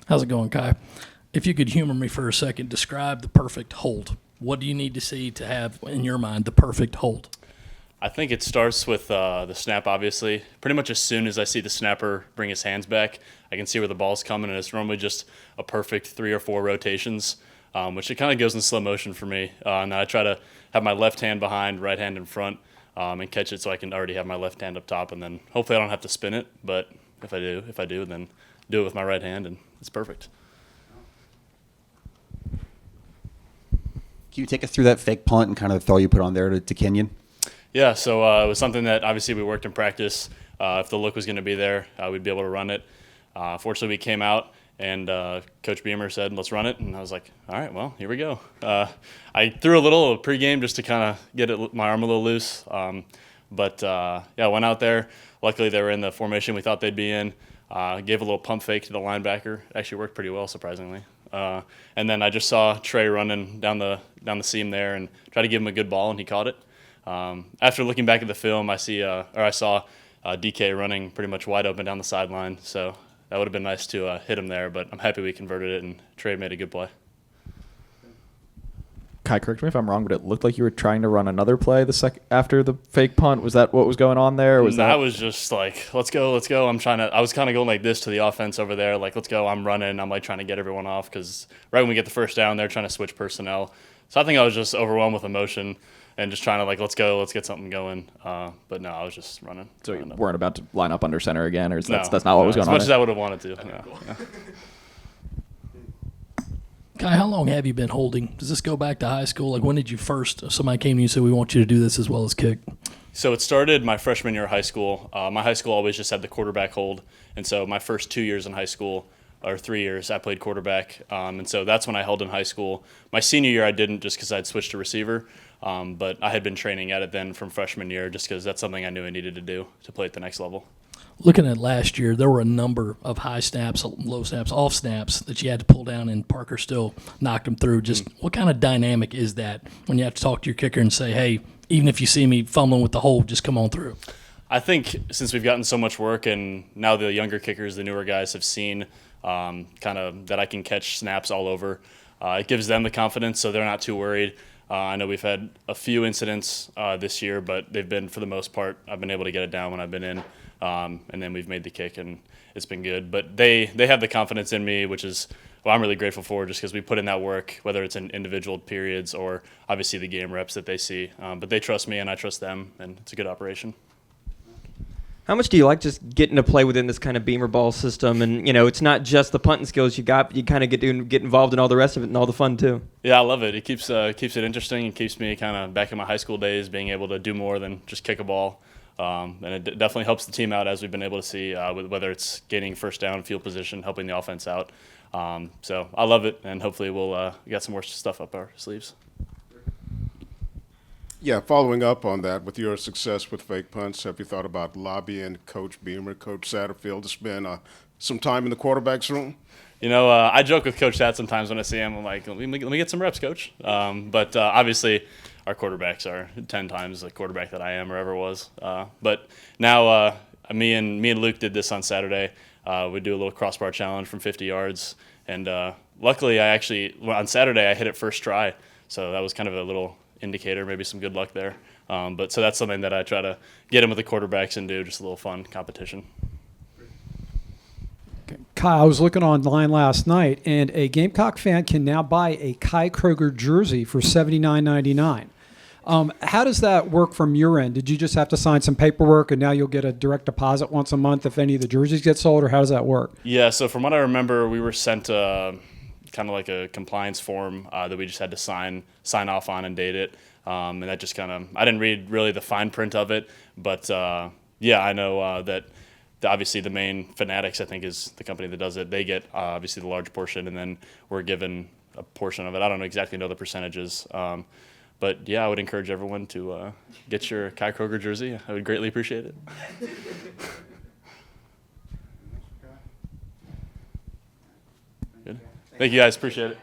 How's it going, Kai? If you could humor me for a second, describe the perfect hold. What do you need to see to have, in your mind, the perfect hold? I think it starts with the snap, obviously. Pretty much as soon as I see the snapper bring his hands back, I can see where the ball's coming, and it's normally just a perfect 3 or 4 rotations, which it kind of goes in slow motion for me. And I try to have my left hand behind, right hand in front, and catch it so I can already have my left hand up top, and then hopefully I don't have to spin it. But if I do, then do it with my right hand, and it's perfect. Can you take us through that fake punt and kind of the throw you put on there to Kenyon? Yeah, so it was something that obviously we worked in practice. If the look was going to be there, we'd be able to run it. Fortunately, we came out, and Coach Beamer said, let's run it. And I was like, all right, well, here we go. I threw a little pregame just to kind of get my arm a little loose. But I went out there. Luckily, they were in the formation we thought they'd be in. Gave a little pump fake to the linebacker. Actually worked pretty well, surprisingly. And then I just saw Trey running down the seam there and tried to give him a good ball, and he caught it. After looking back at the film, I saw DK running pretty much wide open down the sideline. So that would have been nice to hit him there, but I'm happy we converted it, and Trey made a good play. Kai, correct me if I'm wrong, but it looked like you were trying to run another play after the fake punt. Was that what was going on there? Or I was just like, let's go. I was kind of going like this to the offense over there, like, let's go. I'm running. I'm like trying to get everyone off because right when we get the first down, they're trying to switch personnel. So I think I was just overwhelmed with emotion and just trying to like, let's go, let's get something going. But no, I was just running. So you weren't about to line up under center again, or that's not what was going on? As much as I would have wanted to. Okay, no. cool. Yeah. Kai, how long have you been holding? Does this go back to high school? Like, when did you first, somebody came to you and said, we want you to do this as well as kick? So it started my freshman year of high school. My high school always just had the quarterback hold. And so my first 2 years in high school, or 3 years, I played quarterback. And so that's when I held in high school. My senior year I didn't, just because I'd switched to receiver. But I had been training at it then from freshman year, just because that's something I knew I needed to do to play at the next level. Looking at last year, there were a number of high snaps, low snaps, off snaps that you had to pull down, and Parker still knocked them through. Just what kind of dynamic is that when you have to talk to your kicker and say, hey, even if you see me fumbling with the hold, just come on through? I think since we've gotten so much work, and now the younger kickers, the newer guys, have seen kind of that I can catch snaps all over, it gives them the confidence, so they're not too worried. I know we've had a few incidents this year, but they've been, for the most part, I've been able to get it down when I've been in. And then we've made the kick, and it's been good. But they have the confidence in me, which is I'm really grateful for, just because we put in that work, whether it's in individual periods or obviously the game reps that they see. But they trust me, and I trust them, and it's a good operation. How much do you like just getting to play within this kind of Beamer ball system? And, it's not just the punting skills you got, but you kind of get involved in all the rest of it and all the fun, too. Yeah, I love it. It keeps it interesting. It keeps me kind of back in my high school days, being able to do more than just kick a ball. And it definitely helps the team out, as we've been able to see, whether it's gaining first down, field position, helping the offense out. So I love it, and hopefully we'll get some more stuff up our sleeves. Yeah, following up on that, with your success with fake punts, have you thought about lobbying Coach Beamer, Coach Satterfield to spend some time in the quarterback's room? I joke with Coach Sat sometimes when I see him. I'm like, let me get some reps, Coach. But obviously, our quarterbacks are 10 times the quarterback that I am or ever was. But now me and Luke did this on Saturday. We do a little crossbar challenge from 50 yards. And luckily, on Saturday, I hit it first try. So that was kind of a little indicator, maybe some good luck there. But so that's something that I try to get in with the quarterbacks and do, just a little fun competition. Kai, I was looking online last night, and a Gamecock fan can now buy a Kai Kroeger jersey for $79.99. How does that work from your end? Did you just have to sign some paperwork, and now you'll get a direct deposit once a month if any of the jerseys get sold, or how does that work? Yeah, so from what I remember, we were sent kind of like a compliance form that we just had to sign off on and date it. And that just kind of, I didn't read really the fine print of it, but I know that obviously the main Fanatics, I think, is the company that does it. They get obviously the large portion, and then we're given a portion of it. I don't exactly know the percentages. But yeah, I would encourage everyone to get your Kai Kroeger jersey. I would greatly appreciate it. Good. Thank you guys. Appreciate it.